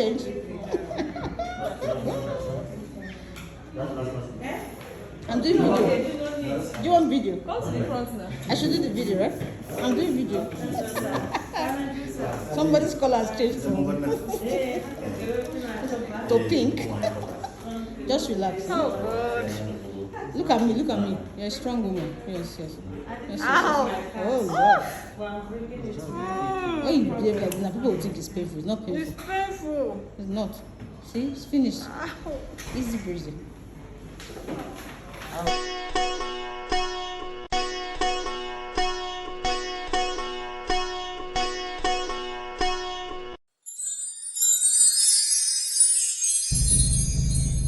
change. I'm doing video. Do you want video? Come to the front now. I should do the video, right? I'm doing video. Somebody's color has changed to pink. Just relax. Oh, God. Look at me, look at me. You're a strong woman. Yes, yes. Yes, Ow. yes. Oh, God. When you behave like that, people will think it's painful. It's not painful. It's painful. It's not. See, it's finished. Ow. Easy breezy.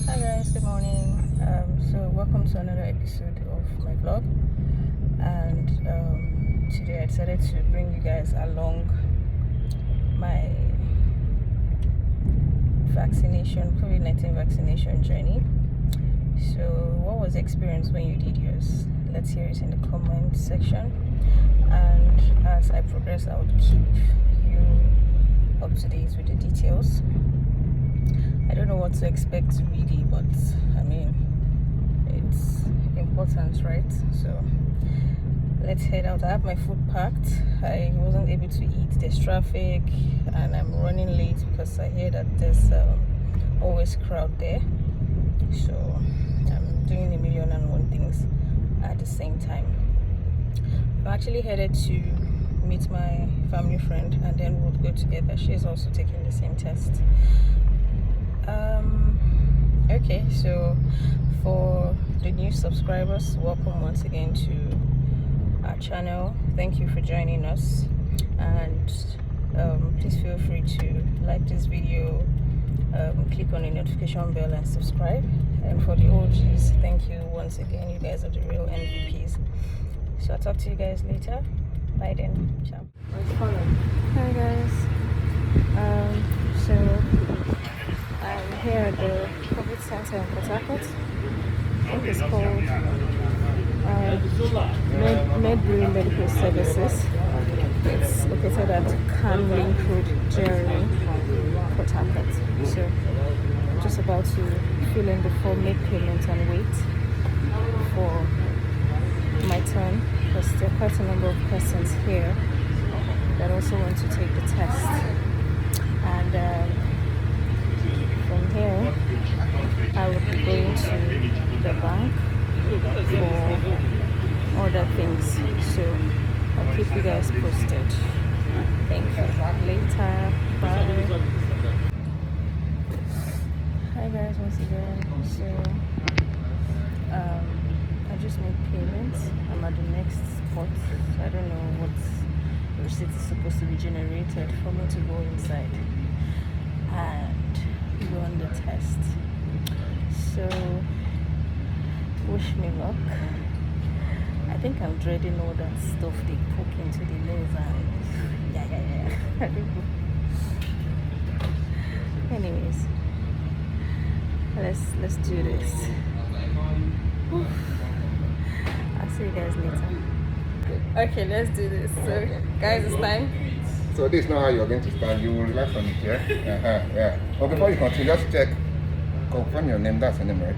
Hi guys, good morning. So welcome to another episode of my vlog, and today I decided to bring you guys along my COVID-19 vaccination journey. So what was the experience when you did yours? Let's hear it in the comment section, and as I progress I would keep you up to date with the details. I don't know what to expect really, but I mean, it's important, right? So let's head out. I have my food packed. I wasn't able to eat. There's traffic and I'm running late because I hear that there's always crowd there. So I'm doing 1,000,001 things at the same time. I'm actually headed to meet my family friend and then we'll go together. She's also taking the same test. Okay, so for the new subscribers, welcome once again to our channel. Thank you for joining us, and please feel free to like this video, click on the notification bell and subscribe. And for the OGs, thank you once again. You guys are the real MVPs. So I'll talk to you guys later. Bye then. Ciao. Hi guys. So I'm here at the COVID center in Port Harcourt. I think it's called Medbury Medical Services. It's located at Canlink Road, Jerry, Port Harcourt. So I'm just about to fill in the form, make payment and wait for my turn, because there are quite a number of persons here that also want to take the test. And from here I will be going to the bank for other things, so I'll keep you guys posted. Thank you. Later. Bye. Hi guys, once again. So I just made payments. I'm at the next spot, so I don't know what receipt is supposed to be generated for me to go inside and run the test. So wish me luck. I think I'm dreading all that stuff they poke into the nose and yeah. I don't know. Anyways, let's do this. I'll see you guys later. Okay, let's do this. So guys, it's time. So this is not how you're going to start. You will relax on it, yeah? Yeah. But before you continue, just check. Confirm your name. That's your name, right?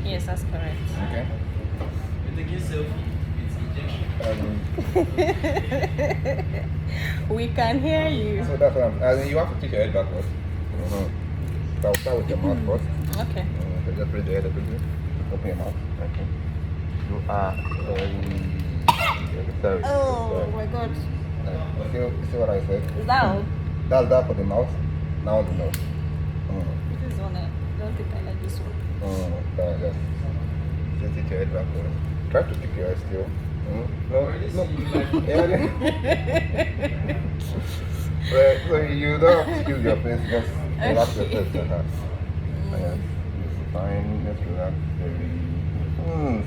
Yes, that's correct. Okay. We can hear you. So that's what you have to take your head backwards. So I'll start with your mouth first. Okay. So just raise your head a little bit. Open your mouth. Okay. You are sorry. Oh my God. See what I said? Is that all? That's that for the mouth. Now the nose. This is one. I don't think I like this one. Just take your head backwards. Try to keep your head still. No. Yeah. So you don't have to use your face, just relax yourself. Fine, just relax.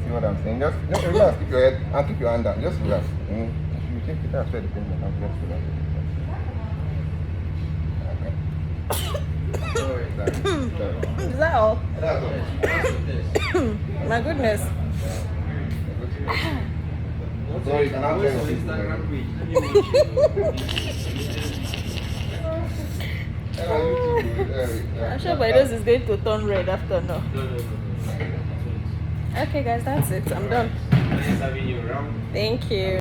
See what I'm saying? Just relax, keep your head and keep your hand down. Just relax. If you take it after the pain, just relax. Okay. Is that all? That's all. My goodness. So you can have your I'm sure my nose is going to turn red after now. No. Okay, guys, that's it. I'm done. Nice having you around. Thank you.